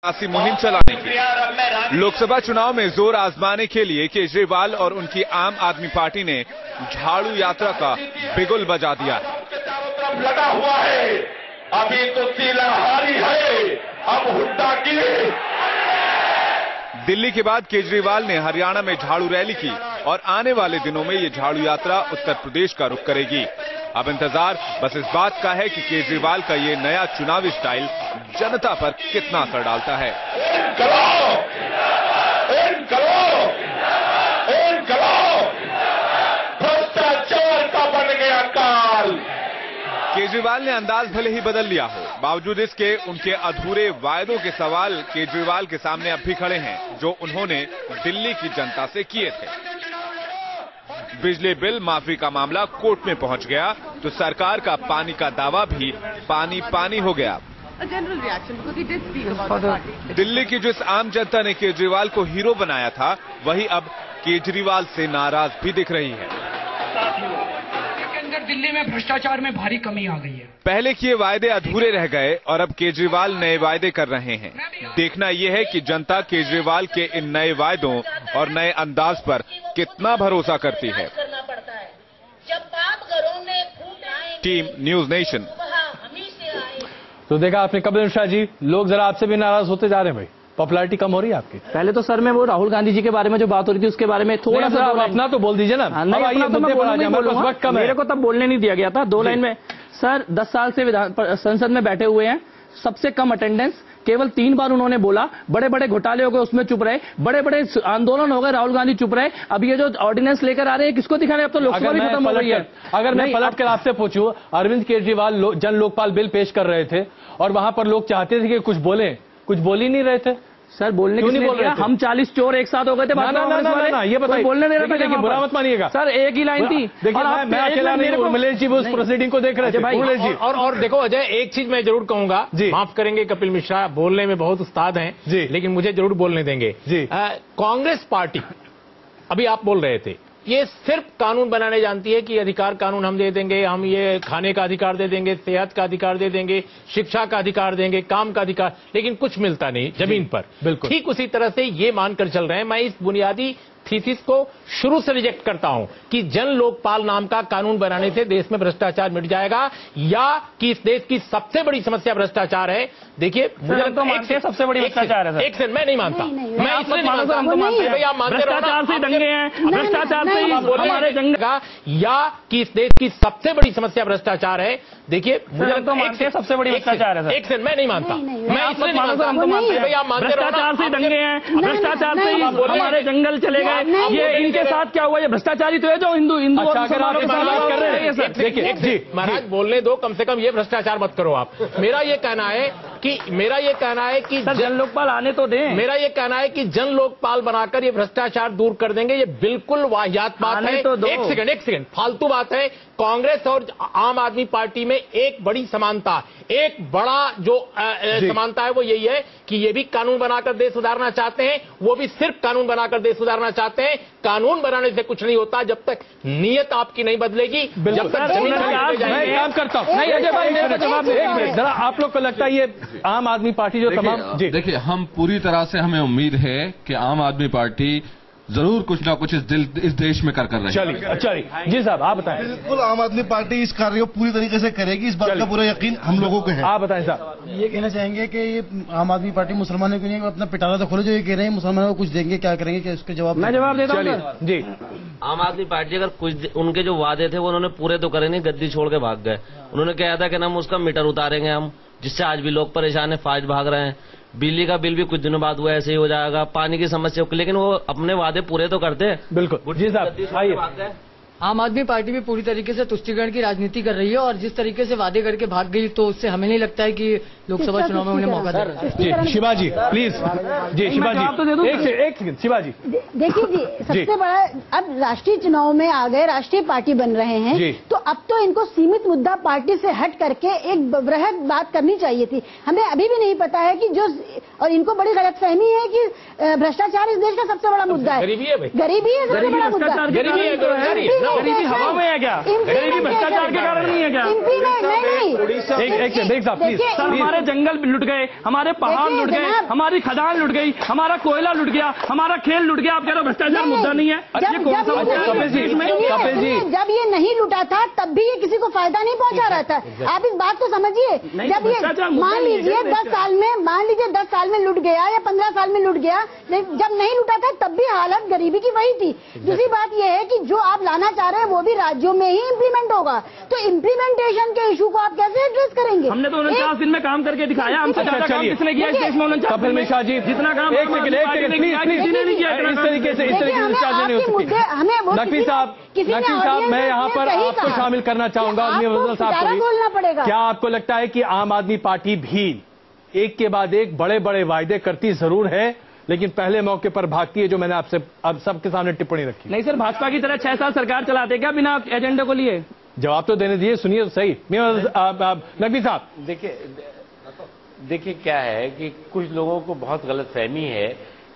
ऐसी मुहिम चलाने की। लोकसभा चुनाव में जोर आजमाने के लिए केजरीवाल और उनकी आम आदमी पार्टी ने झाड़ू यात्रा का बिगुल बजा दिया है। लगा हुआ है, अभी तो तिलहारी है, अब हुड्डा की। दिल्ली के बाद केजरीवाल ने हरियाणा में झाड़ू रैली की और आने वाले दिनों में ये झाड़ू यात्रा उत्तर प्रदेश का रुख करेगी। अब इंतजार बस इस बात का है कि केजरीवाल का ये नया चुनावी स्टाइल जनता पर कितना असर डालता है। भ्रष्टाचार का बन गया काल। केजरीवाल ने अंदाज भले ही बदल लिया हो, बावजूद इसके उनके अधूरे वायदों के सवाल केजरीवाल के सामने अब भी खड़े हैं, जो उन्होंने दिल्ली की जनता से किए थे। बिजली बिल माफी का मामला कोर्ट में पहुंच गया तो सरकार का पानी का दावा भी पानी पानी हो गया। दिल्ली की जिस आम जनता ने केजरीवाल को हीरो बनाया था, वही अब केजरीवाल से नाराज भी दिख रही है। दिल्ली में भ्रष्टाचार में भारी कमी आ गई है। पहले किए वायदे अधूरे रह गए और अब केजरीवाल नए वायदे कर रहे हैं। देखना यह है कि जनता केजरीवाल के इन नए वायदों और नए अंदाज पर कितना भरोसा करती है। Team news nation. तो देखा आपने कपिल मिश्रा जी, लोग जरा आपसे भी नाराज होते जा रहे हैं भाई। पॉपुलैरिटी कम हो रही है आपकी। पहले तो सर मैं वो राहुल गांधी जी के बारे में जो बात हो रही थी उसके बारे में थोड़ा सा अपना तो बोल दीजिए ना। नहीं, अपना तो मैं बोलूंगा, मेरे को तब बोलने नहीं दिया गया था। 2 लाइन में सर 10 साल से संसद में बैठे हुए हैं, सबसे कम अटेंडेंस, केवल 3 बार उन्होंने बोला। बड़े बड़े घोटाले हो गए उसमें चुप रहे, बड़े बड़े आंदोलन हो गए राहुल गांधी चुप रहे। अब ये जो ऑर्डिनेंस लेकर आ रहे हैं किसको दिखा रहे हैं? अब तो लोकसभा भी खत्म हो गई है। अगर मैं पलट कर आपसे पूछूं, अरविंद केजरीवाल जन लोकपाल बिल पेश कर रहे थे और वहां पर लोग चाहते थे कि कुछ बोले, कुछ बोल ही नहीं रहे थे। सर बोलने क्यों नहीं बोल रहे? हम 40 चोर एक साथ हो गए थे। ना, ये बताइए, बोलने नहीं रहे थे, बुरा मत मानिएगा सर। एक ही लाइन थी। देखिए मैं अकेला नहीं, उर्मिला जी उस प्रोसीडिंग को देख रहे थे भाई। और देखो अजय, एक चीज मैं जरूर कहूंगा, माफ करेंगे कपिल मिश्रा, बोलने में बहुत उस्ताद हैं, लेकिन मुझे जरूर बोलने देंगे। कांग्रेस पार्टी, अभी आप बोल रहे थे, ये सिर्फ कानून बनाने जानती है कि अधिकार कानून हम दे देंगे, हम ये खाने का अधिकार दे देंगे, सेहत का अधिकार दे देंगे, शिक्षा का अधिकार देंगे, काम का अधिकार, लेकिन कुछ मिलता नहीं जमीन पर। बिल्कुल ठीक उसी तरह से ये मानकर चल रहे हैं। मैं इस बुनियादी थीसिस को शुरू से रिजेक्ट करता हूं कि जन लोकपाल नाम का कानून बनाने से देश में भ्रष्टाचार मिट जाएगा, या कि इस देश की सबसे बड़ी समस्या भ्रष्टाचार है। देखिए मुझे लगता है सबसे बड़ी भ्रष्टाचार है। एक सेकंड, मैं नहीं मानता, मैं इसलिए नहीं मानता। भाई आप मानते भ्रष्टाचार से दंगे हैं, भ्रष्टाचार से हमारे दंगा, या कि इस देश की सबसे बड़ी समस्या भ्रष्टाचार है। देखिए मुझे लगता है सबसे बड़ी भ्रष्टाचार है। एक सेकंड, मैं नहीं मानता, मैं इसलिए नहीं मानता। भाई आप मानते, भ्रष्टाचार से दंगे हैं, भ्रष्टाचार से हमारे जंगल चले गए। ये इनके साथ क्या हुआ? ये भ्रष्टाचारी तो है जो हिंदू कर रहे हैं। देखिए जी महाराज, बोलने दो, कम से कम ये भ्रष्टाचार मत करो आप। मेरा ये कहना है कि जन लोकपाल आने तो दें। मेरा ये कहना है कि जन लोकपाल बनाकर ये भ्रष्टाचार दूर कर देंगे। ये बिल्कुल वाहियात बात है। तो एक सेकंड, फालतू बात है। कांग्रेस और आम आदमी पार्टी में एक बड़ी समानता, एक बड़ा जो समानता है वो यही है कि ये भी कानून बनाकर देश सुधारना चाहते हैं, वो भी सिर्फ कानून बनाकर देश सुधारना चाहते हैं। कानून बनाने से कुछ नहीं होता जब तक नीयत आपकी नहीं बदलेगी, जब तक मैं काम करता हूं। नहीं अजय भाई, मेरा जवाब एक मिनट जरा। आप लोग को लगता है ये आम आदमी पार्टी जो तमाम देखिए, हम पूरी तरह से, हमें उम्मीद है कि आम आदमी पार्टी जरूर कुछ ना कुछ इस देश में कर रहे हैं। चलिए जी साहब, आप बताएं। बिल्कुल आम आदमी पार्टी इस कार्य को पूरी तरीके से करेगी, इस बात का पूरा यकीन हम लोगों को है। आप बताएं साहब। ये कहना चाहेंगे कि ये आम आदमी पार्टी मुसलमानों के लिए अपना पिटारा तो खोले, जो ये कह रहे हैं मुसलमानों को कुछ देंगे, क्या करेंगे, क्या उसके जवाब? मैं जवाब देता हूं जी। आम आदमी पार्टी अगर कुछ उनके जो वादे थे वो उन्होंने पूरे तो करे नहीं, गद्दी छोड़ के भाग गए। उन्होंने कहा था कि हम उसका मीटर उतारेंगे हम, जिससे आज भी लोग परेशान है, फाज भाग रहे हैं। बिजली का बिल भी कुछ दिनों बाद हुआ ऐसे ही हो जाएगा, पानी की समस्या, लेकिन वो अपने वादे पूरे तो करते हैं। बिल्कुल जी साहब, आइए। आम आदमी पार्टी भी पूरी तरीके से तुष्टीकरण की राजनीति कर रही है और जिस तरीके से वादे करके भाग गई, तो उससे हमें नहीं लगता है कि लोकसभा चुनाव में उन्हें मौका देगा। जी शिवा जी प्लीज। जी शिवा जी, एक सेकंड शिवा जी। देखिए जी, सबसे बड़ा अब राष्ट्रीय चुनाव में आ गए, राष्ट्रीय पार्टी बन रहे हैं, तो अब तो इनको सीमित मुद्दा पार्टी से हट करके एक बृहद बात करनी चाहिए थी। हमें अभी भी नहीं पता है कि जो और इनको बड़ी गलतफहमी है कि भ्रष्टाचार इस देश का सबसे बड़ा मुद्दा है। गरीबी है भाई, गरीबी है सबसे बड़ा मुद्दा। गरीबी हवा में है क्या? गरीबी भ्रष्टाचार के कारण नहीं है क्या? एमपी में नहीं। सर हमारे जंगल लुट गए, हमारे पहाड़ लुट गए, हमारी खदान लुट गई, हमारा कोयला लुट गया, हमारा खेल लुट गया। आप कह रहे हो भ्रष्टाचार मुद्दा नहीं है? जब ये नहीं लुटा था तब भी ये किसी को फायदा नहीं पहुंचा रहा था। आप इस बात को समझिए। जब ये मान लीजिए 10 साल में लुट गया या 15 साल में लुट गया, जब नहीं लुटा था तब भी हालत गरीबी की वही थी। दूसरी बात यह है कि जो आप लाना चाह रहे हैं वो भी राज्यों में ही इम्प्लीमेंट होगा, तो इम्प्लीमेंटेशन के इशू को आप कैसे एड्रेस करेंगे? हमने तो 49 दिन में काम करके दिखाया। हमसे ज्यादा काम किसने किया इस देश में? 49 दिन में शाह जी जितना काम एक सेकंड नहीं किया इस तरीके से नकवी साहब, मैं यहाँ पर आपको शामिल करना चाहूंगा। बोलना पड़ेगा। क्या आपको लगता है कि आम आदमी पार्टी भी एक के बाद एक बड़े बड़े वायदे करती जरूर है लेकिन पहले मौके पर भागती है, जो मैंने आपसे अब सबके सामने टिप्पणी रखी? नहीं सर, भाजपा की तरह 6 साल सरकार चलाते क्या बिना एजेंडे को लिए? जवाब तो देने दीजिए, सुनिए तो सही। नकवी साहब देखिए क्या है कि कुछ लोगों को बहुत गलतफहमी है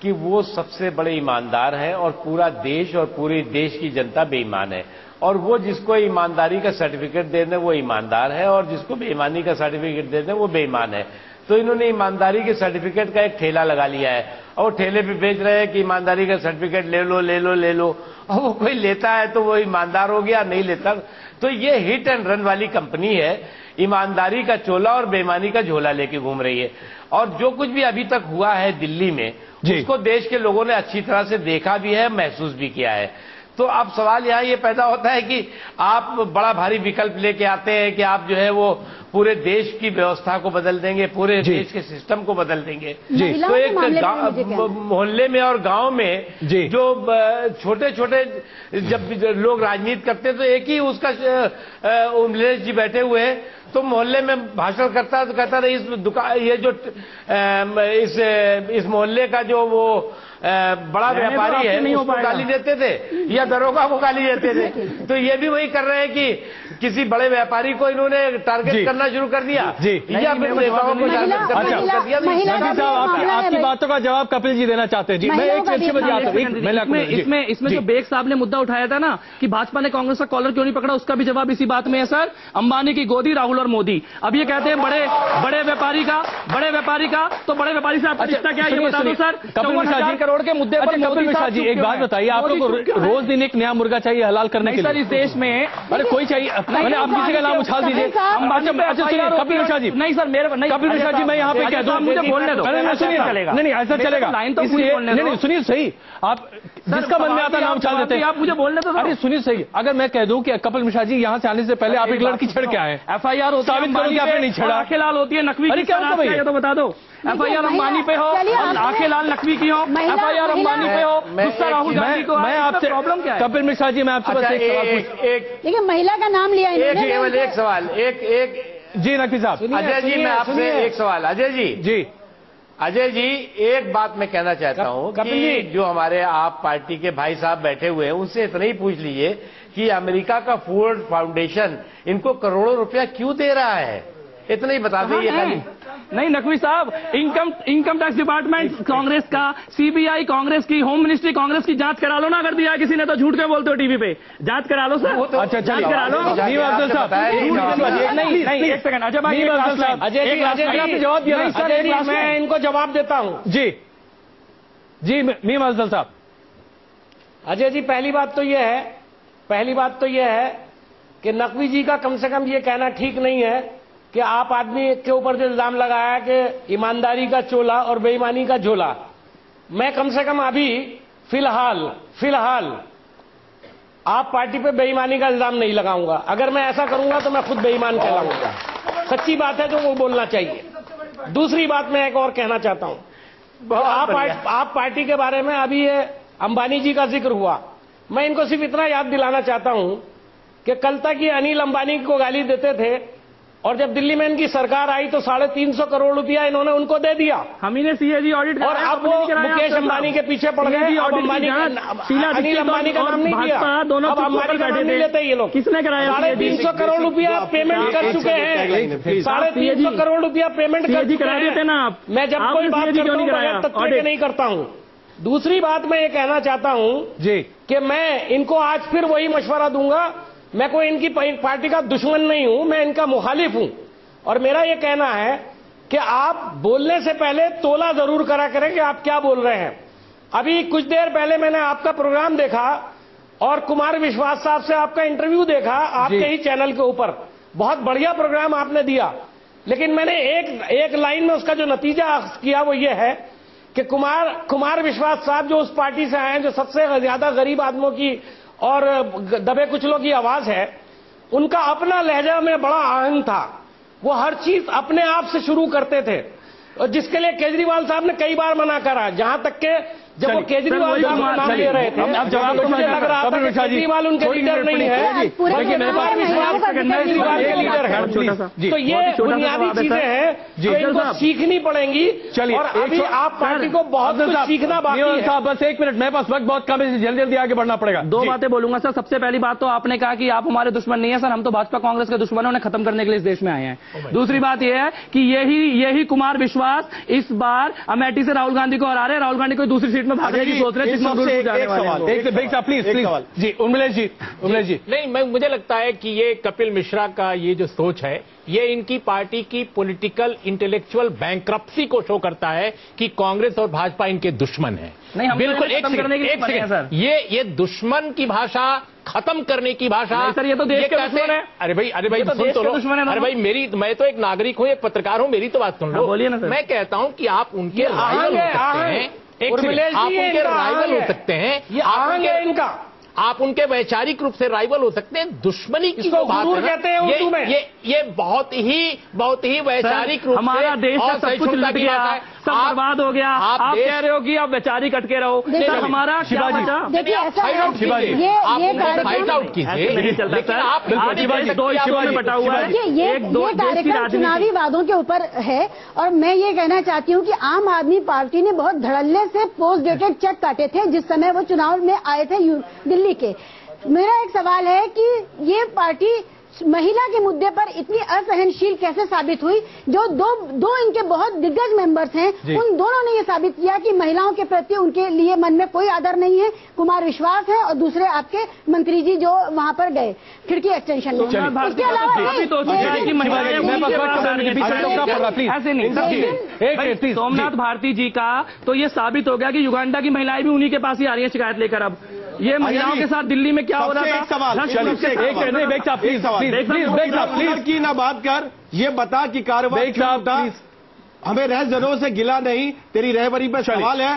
कि वो सबसे बड़े ईमानदार हैं और पूरा देश और पूरे देश की जनता बेईमान है, और वो जिसको ईमानदारी का सर्टिफिकेट दे दें वो ईमानदार है और जिसको बेईमानी का सर्टिफिकेट दे दें वो बेईमान है। तो इन्होंने ईमानदारी के सर्टिफिकेट का एक ठेला लगा लिया है और ठेले पे बेच रहे हैं कि ईमानदारी का सर्टिफिकेट ले लो ले लो ले लो, और वो कोई लेता है तो वो ईमानदार हो गया, नहीं लेता तो ये हिट एंड रन वाली कंपनी है। ईमानदारी का चोला और बेईमानी का झोला लेके घूम रही है, और जो कुछ भी अभी तक हुआ है दिल्ली में उसको देश के लोगों ने अच्छी तरह से देखा भी है, महसूस भी किया है। तो अब सवाल यहाँ ये पैदा होता है कि आप बड़ा भारी विकल्प लेके आते हैं कि आप जो है वो पूरे देश की व्यवस्था को बदल देंगे, पूरे देश के सिस्टम को बदल देंगे। तो एक मोहल्ले में और गांव में जो छोटे छोटे जब लोग राजनीति करते तो एक ही उसका उमलेश जी बैठे हुए हैं, तो मोहल्ले में भाषण करता तो कहता रहे इस दुकान ये जो इस मोहल्ले का जो वो बड़ा व्यापारी है उसको गाली देते थे या दरोगा को गाली देते थे। तो ये भी वही कर रहे हैं कि किसी बड़े व्यापारी को इन्होंने टारगेट करना शुरू कर दिया या फिर नेताओं को टारगेट करना शुरू कर दिया। आपकी बातों का जवाब कपिल जी देना चाहते हैं। जी मैं एक अच्छी बात आता हूं। इसमें जो बेग साहब ने मुद्दा उठाया था ना कि भाजपा ने कांग्रेस का कॉलर क्यों नहीं पकड़ा, उसका भी जवाब इसी बात में है सर। अंबानी की गोदी राहुल और मोदी। अब ये कहते हैं बड़े व्यापारी का तो बड़े व्यापारी से आपका रिश्ता क्या है ये बता दो सर। 54,000 करोड़ के मुद्दे पर कपिल मिश्रा जी एक बात बताइए, आप लोग रोज दिन एक नया मुर्गा चाहिए हलाल करने के लिए? सर इस देश में अरे कोई चाहिए, मैंने आप किसी का नाम उछाल दीजिए। कपिल मिश्रा जी नहीं सर मेरे नहीं कपिल मिश्रा जी मैं यहाँ पे कह दूं, मुझे बोलने दो। चलेगा नहीं ऐसा चलेगा लाइन तो नहीं सुनिए सही, आप जिसका मन में आता नाम उछाल देते हैं। आप मुझे बोलने दो। अरे सुनिए सही, अगर मैं कह दूं कि कपिल मिश्रा जी यहाँ से आने से पहले आप एक लड़की छेड़ के आए, FIR साबित करो कि आपने नहीं छेड़ा। आंखें लाल होती है नकवी की, क्या तो बता दो। FIR अंबानी पे हो, आंखें लाल नकवी की हो, FIR अंबानी पे हो, गुस्सा राहुल गांधी को। मैं आपसे प्रॉब्लम क्या है? कपिल मिश्रा जी मैं आपसे बस एक सवाल देखिए महिला का नाम लिया केवल एक सवाल एक जी नकवी साहब। अजय जी मैं आपसे एक सवाल, अजय जी एक बात मैं कहना चाहता हूं कि जो हमारे आप पार्टी के भाई साहब बैठे हुए हैं उनसे इतना ही पूछ लीजिए कि अमेरिका का फोर्ड फाउंडेशन इनको करोड़ों रुपया क्यों दे रहा है, इतना ही बता दीजिए खाली। नहीं नकवी साहब, इनकम टैक्स डिपार्टमेंट कांग्रेस का, CBI कांग्रेस की, होम मिनिस्ट्री कांग्रेस की, जांच करा लो ना। अगर दिया किसी ने तो झूठ के बोलते हो टीवी पे, जांच करा लो सर। अच्छा जांच करा लो। नहीं एक सेकंड अजय भाई, जवाब दिया मैं इनको जवाब देता हूं। जी मीम अफजल साहब। अजय जी पहली बात तो यह है कि नकवी जी का कम से कम ये कहना ठीक नहीं है कि आप आदमी के ऊपर जो इल्जाम लगाया कि ईमानदारी का चोला और बेईमानी का झोला, मैं कम से कम अभी फिलहाल आप पार्टी पे बेईमानी का इल्जाम नहीं लगाऊंगा। अगर मैं ऐसा करूंगा तो मैं खुद बेईमान कहलाऊंगा। सच्ची बात है जो वो बोलना चाहिए। दूसरी बात मैं एक और कहना चाहता हूं, आप पार्टी के बारे में अभी ये अंबानी जी का जिक्र हुआ, मैं इनको सिर्फ इतना याद दिलाना चाहता हूं कि कल तक ये अनिल अंबानी को गाली देते थे और जब दिल्ली में इनकी सरकार आई तो 350 करोड़ रुपया इन्होंने उनको दे दिया। हम ही ने सीएजी ऑडिट और अब वो मुकेश अंबानी के पीछे पड़ गए। अनिल अंबानी का नाम नहीं दिया, दोनों अब अंबानी का नाम नहीं लेते ये लोग। किसने कराया? 350 करोड़ रुपया पेमेंट कर चुके हैं। 350 करोड़ रुपया पेमेंट कर चुके हैं। आप मैं जब कोई बात करता हूँ बगैर तथ्य के नहीं करता हूँ। दूसरी बात मैं ये कहना चाहता हूँ जी कि मैं इनको आज फिर वही मशवरा दूंगा। मैं कोई इनकी पार्टी का दुश्मन नहीं हूं, मैं इनका मुखालिफ हूं। और मेरा ये कहना है कि आप बोलने से पहले तोला जरूर करा करें कि आप क्या बोल रहे हैं। अभी कुछ देर पहले मैंने आपका प्रोग्राम देखा और कुमार विश्वास साहब से आपका इंटरव्यू देखा आपके ही चैनल के ऊपर। बहुत बढ़िया प्रोग्राम आपने दिया, लेकिन मैंने एक लाइन में उसका जो नतीजा किया वो ये है कि कुमार विश्वास साहब जो उस पार्टी से आए हैं जो सबसे ज्यादा गरीब आदमियों की और दबे कुचलों की आवाज है, उनका अपना लहजा में बड़ा आहंग था। वो हर चीज अपने आप से शुरू करते थे, और जिसके लिए केजरीवाल साहब ने कई बार मना करा। जहां तक के जब वो केजरीवाल साहब का नाम ले रहे थे, तो मुझे लग रहा था कि केजरीवाल उनके लीडर नहीं है, लेकिन केजरीवाल के लीडर है। तो ये बुनियादी चीजें हैं जो इनको सीखनी पड़ेंगी। और अभी आप पार्टी को बहुत कुछ सीखना बाकी है। बस 1 मिनट, मेरे पास वक्त बहुत कम है, जल्दी जल्दी आगे बढ़ना पड़ेगा। 2 बातें बोलूंगा सर। सबसे पहली बात तो आपने कहा कि आप हमारे दुश्मन नहीं है सर, हम तो भाजपा कांग्रेस के दुश्मन है, उन्हें खत्म करने के लिए इस देश में आए हैं। दूसरी बात यह है कि यही कुमार विश्वास इस बार अमेठी से राहुल गांधी को हरा रहे, राहुल गांधी को दूसरी सीट में भागने की सोच रहे हैं। प्लीज जी उमलेश जी नहीं, मुझे लगता है कि ये कपिल मिश्रा का ये जो सोच है ये इनकी पार्टी की पॉलिटिकल इंटेलेक्चुअल बैंक्रप्सी को शो करता है कि कांग्रेस और भाजपा इनके दुश्मन हैं। नहीं, हम बिल्कुल एक सेकंड, ये दुश्मन की भाषा, खत्म करने की भाषा सर, ये तो देश के दुश्मन है। अरे भाई सुन तो लो। अरे भाई मैं तो एक नागरिक हूं, एक पत्रकार हूं, मेरी तो बात सुन लो। बोलिए ना सर। मैं कहता हूं कि आप उनके राइवल हो सकते हैं, आप उनके राइवल हो सकते हैं, ये आहंग है इनका। आप उनके वैचारिक रूप से राइवल हो सकते हैं। दुश्मनी की जो बात कहते हैं उर्दू में, ये बहुत ही वैचारिक रूप से हमारा देश का सब कुछ लग गया, सब बर्बाद हो गया। आप कह रहे हो कि आप वैचारिक अटके रहो, सर हमारा क्या बचा? फाइट आउट कीजिए, लेकिन आप 2 हिस्सों में बटा हुआ है। ये कार्यक्रम चुनावी वादों के ऊपर है, और मैं ये कहना चाहती हूँ कि आम आदमी पार्टी ने बहुत धड़ल्ले से पोस्ट डेटेड चेक काटे थे जिस समय वो चुनाव में आए थे दिल्ली के। मेरा एक सवाल है कि ये पार्टी महिला के मुद्दे पर इतनी असहनशील कैसे साबित हुई? जो दो इनके बहुत दिग्गज मेंबर्स हैं, उन दोनों ने ये साबित किया कि महिलाओं के प्रति उनके लिए मन में कोई आदर नहीं है। कुमार विश्वास है और दूसरे आपके मंत्री जी जो वहां पर गए खिड़की एक्सटेंशन में। इसके अलावा सोमनाथ भारती जी का तो ये साबित हो गया कि युगांडा की महिलाएं भी उन्हीं के पास ही आ रही है शिकायत लेकर। अब ये महिलाओं के साथ दिल्ली में क्या हो रहा था? प्लीज की ना बात कर, ये बता कि कार्रवाई हमें रह जनों से गिला नहीं, तेरी रहबरी पे सवाल है।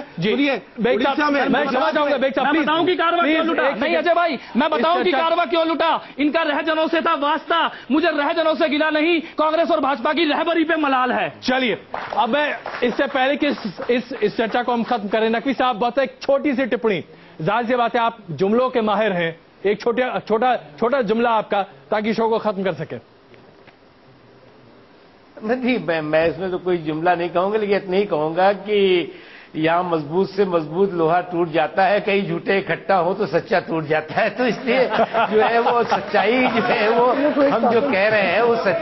मैं बताऊं कि कार्रवाई क्यों लूटा? नहीं अजय भाई, मैं बताऊं कि कार्रवाई क्यों लूटा? इनका रहजनों से था वास्ता, मुझे रहजनों से गिला नहीं, कांग्रेस और भाजपा की रहबरी पे मलाल है। चलिए अब मैं इससे पहले कि इस चर्चा को हम खत्म करें, नकवी साहब बस एक छोटी सी टिप्पणी। जाहिर सी बात है आप जुमलों के माहिर हैं, एक छोटा जुमला आपका ताकि शो को खत्म कर सके। नहीं, मैं इसमें तो कोई जुमला नहीं कहूंगा, लेकिन इतना ही कहूंगा कि यहाँ मजबूत से मजबूत लोहा टूट जाता है, कहीं झूठे इकट्ठा हो तो सच्चा टूट जाता है। तो इसलिए जो है वो सच्चाई जो है वो हम जो कह रहे हैं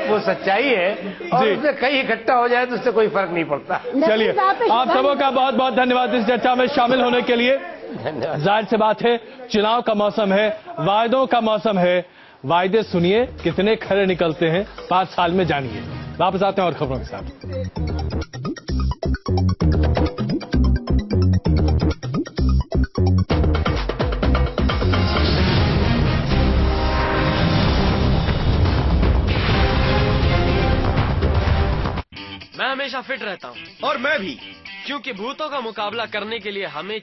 वो सच्चाई है, और उससे कहीं इकट्ठा हो जाए तो उससे कोई फर्क नहीं पड़ता। चलिए आप सबों का बहुत बहुत धन्यवाद इस चर्चा में शामिल होने के लिए। जाहिर सी बात है चुनाव का मौसम है, वायदों का मौसम है। वायदे सुनिए कितने खरे निकलते हैं 5 साल में, जानिए। वापस आते हैं और खबरों के साथ। मैं हमेशा फिट रहता हूँ, और मैं भी, क्योंकि भूतों का मुकाबला करने के लिए हमें